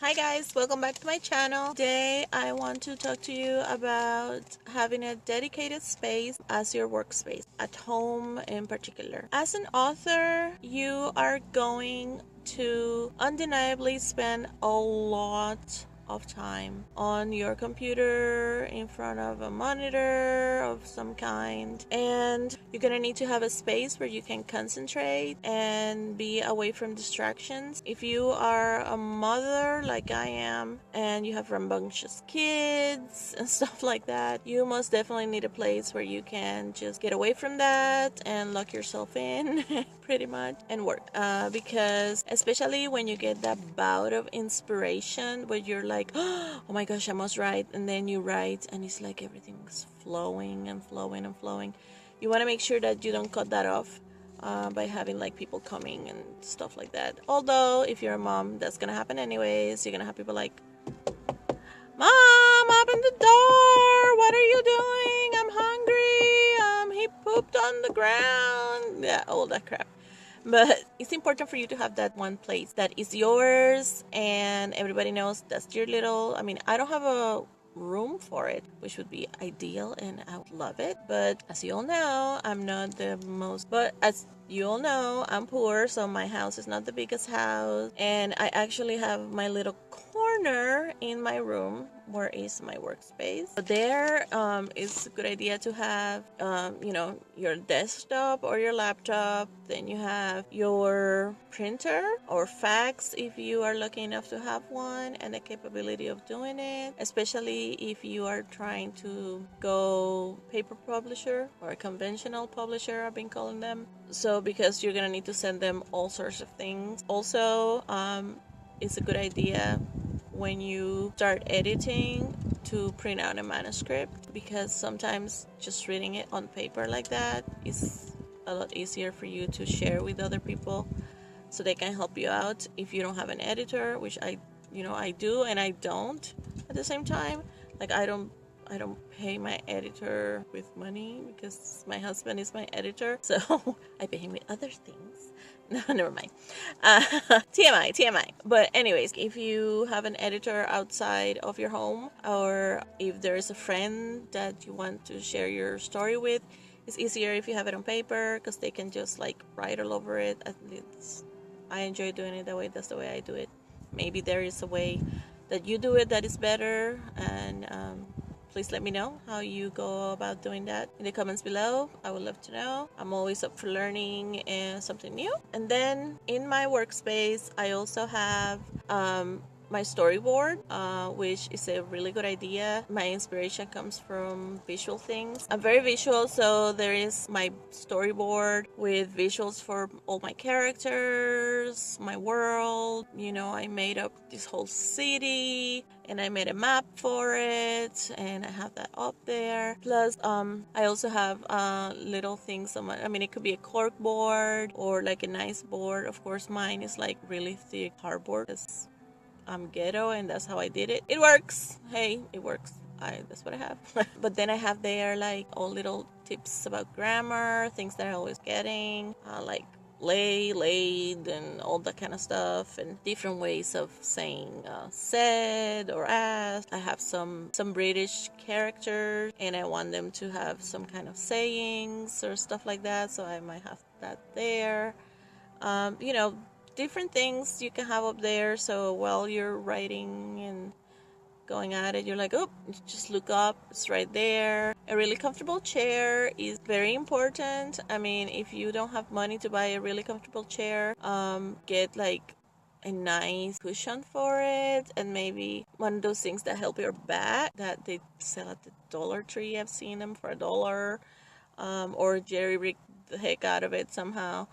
Hi guys, welcome back to my channel. Today I want to talk to you about having a dedicated space as your workspace, at home in particular. As an author, you are going to undeniably spend a lot of time on your computer in front of a monitor of some kind, and you're gonna need to have a space where you can concentrate and be away from distractions. If you are a mother like I am and you have rambunctious kids and stuff like that, you most definitely need a place where you can just get away from that and lock yourself in pretty much and work, because especially when you get that bout of inspiration where you're like, oh my gosh, I must write, and then you write and it's like everything's flowing and flowing and flowing. You want to make sure that you don't cut that off by having like people coming and stuff like that. Although if you're a mom, that's gonna happen anyways. You're gonna have people like, Mom, open the door, what are you doing? I'm hungry, he pooped on the ground. Yeah, all that crap. But it's important for you to have that one place that is yours and everybody knows that's your little, I don't have a room for it, which would be ideal and I would love it. But as you all know, I'm not the most, but as you all know, I'm poor, so my house is not the biggest house. And I actually have my little corner in my room where is my workspace. But there it's a good idea to have your desktop or your laptop. Then you have your printer or fax if you are lucky enough to have one and the capability of doing it, especially if you are trying to go paper publisher or a conventional publisher, I've been calling them. So because you're gonna need to send them all sorts of things. Also, it's a good idea when you start editing to print out a manuscript, because sometimes just reading it on paper like that is a lot easier for you to share with other people so they can help you out. If you don't have an editor, which I do and I don't at the same time, like I don't pay my editor with money because my husband is my editor, so I pay him with other things. No, never mind. TMI. But anyways, if you have an editor outside of your home, or if there's a friend that you want to share your story with, it's easier if you have it on paper because they can just like write all over it. At least I enjoy doing it that way. That's the way I do it. Maybe there is a way that you do it that is better, and please let me know how you go about doing that in the comments below. I would love to know. I'm always up for learning something new. And then in my workspace, I also have my storyboard, which is a really good idea. My inspiration comes from visual things. I'm very visual, so there is my storyboard with visuals for all my characters, my world. I made up this whole city and I made a map for it and I have that up there. Plus, I also have little things on it could be a cork board or like a nice board. Of course, mine is like really thick cardboard because I'm ghetto and that's how I did it. It works. Hey, it works. That's what I have. But then I have there like all little tips about grammar, things that I'm always getting, like laid, and all that kind of stuff, and different ways of saying said or asked. I have some British characters and I want them to have some kind of sayings or stuff like that, so I might have that there. Different things you can have up there, so while you're writing and going at it, you're like, oh, just look up, it's right there. A really comfortable chair is very important. If you don't have money to buy a really comfortable chair, get like a nice cushion for it, and maybe one of those things that help your back that they sell at the Dollar Tree. I've seen them for $1, or jerry rig the heck out of it somehow.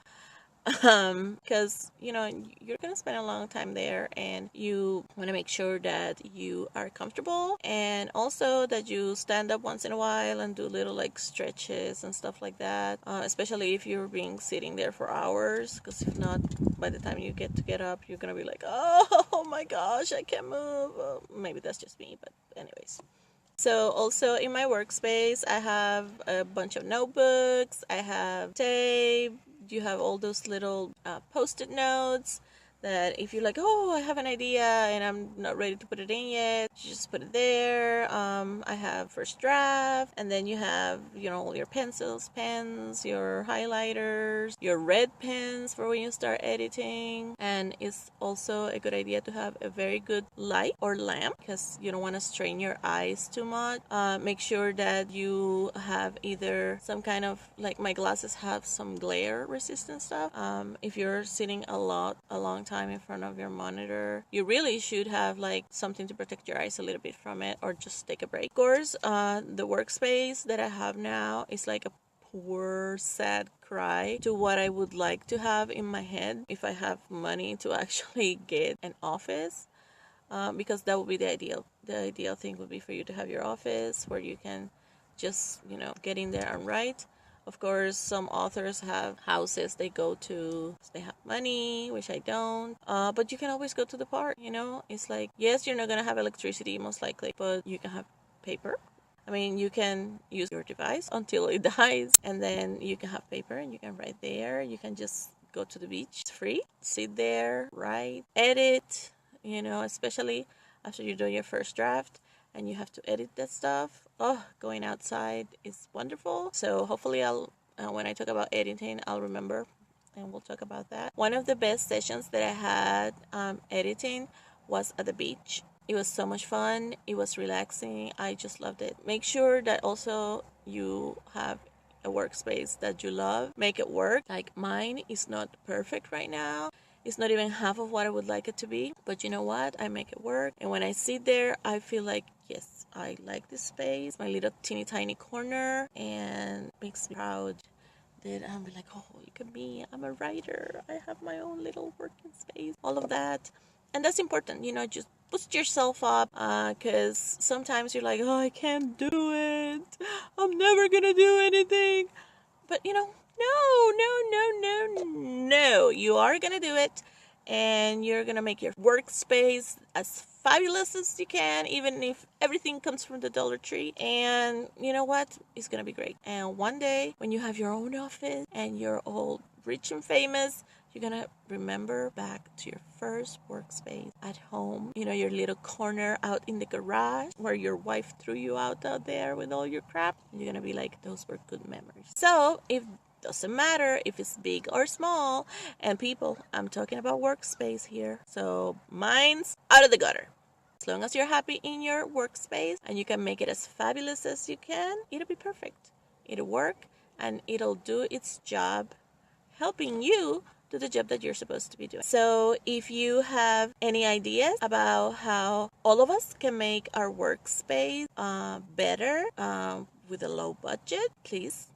Because you're gonna spend a long time there and you want to make sure that you are comfortable, and also that you stand up once in a while and do little like stretches and stuff like that, especially if you're being sitting there for hours, because if not, by the time you get up, you're gonna be like, oh my gosh, I can't move. Maybe that's just me, but anyways. So also in my workspace, I have a bunch of notebooks, I have tape, you have all those little post-it notes that if you're like, oh, I have an idea and I'm not ready to put it in yet, you just put it there. I have first draft, and then you have, all your pencils, pens, your highlighters, your red pens for when you start editing. And it's also a good idea to have a very good light or lamp, because you don't want to strain your eyes too much. Make sure that you have either some kind of, like my glasses have some glare resistant stuff. If you're sitting a long time in front of your monitor, you really should have like something to protect your eyes a little bit from it, or just take a break. Of course, the Workspace that I have now is like a poor sad cry to what I would like to have in my head if I have money to actually get an office, because that would be the ideal thing would be for you to have your office where you can just get in there and write. Of course, some authors have houses they go to, they have money, which I don't. But you can always go to the park, It's like, yes, you're not going to have electricity most likely, but you can have paper. I mean, you can use your device until it dies, and then you can have paper and you can write there. You can just go to the beach. It's free. Sit there, write, edit, especially after you do your first draft and you have to edit that stuff. Oh, going outside is wonderful. So hopefully when I talk about editing, I'll remember and we'll talk about that. One of the best sessions that I had editing was at the beach. It was so much fun. It was relaxing. I just loved it. Make sure that also you have a workspace that you love. Make it work. Like mine is not perfect right now. It's not even half of what I would like it to be. But you know what? I make it work. And when I sit there, I feel like, yes, I like this space. My little teeny tiny corner. And makes me proud that I'm like, oh, look at me. I'm a writer. I have my own little working space. All of that. And that's important. Just boost yourself up. Because sometimes you're like, oh, I can't do it. I'm never going to do anything. But, no. You are going to do it. And you're going to make your workspace as fabulous as you can, even if everything comes from the Dollar Tree. And you know what? It's going to be great. And one day, when you have your own office and you're all rich and famous, you're going to remember back to your first workspace at home. Your little corner out in the garage where your wife threw you out there with all your crap. You're going to be like, those were good memories. So, doesn't matter if it's big or small. And people, I'm talking about workspace here. So mine's out of the gutter. As long as you're happy in your workspace and you can make it as fabulous as you can, it'll be perfect. It'll work and it'll do its job, helping you do the job that you're supposed to be doing. So if you have any ideas about how all of us can make our workspace better with a low budget, please,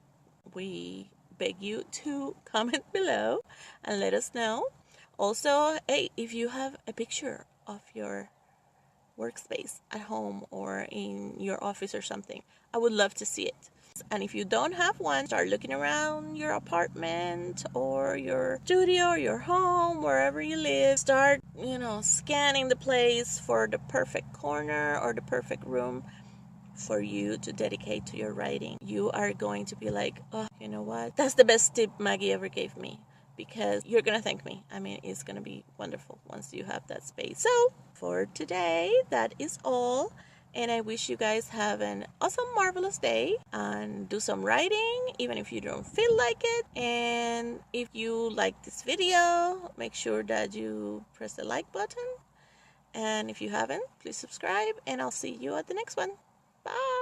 we beg you to comment below and let us know. Also, hey, if you have a picture of your workspace at home or in your office or something, I would love to see it. And if you don't have one, start looking around your apartment or your studio or your home, wherever you live. Start, scanning the place for the perfect corner or the perfect room for you to dedicate to your writing. You are going to be like, oh, you know what? That's the best tip Maggie ever gave me, because you're going to thank me. I mean, it's going to be wonderful once you have that space. So for today, that is all. And I wish you guys have an awesome, marvelous day and do some writing, even if you don't feel like it. And if you like this video, make sure that you press the like button. And if you haven't, please subscribe, and I'll see you at the next one. Bye.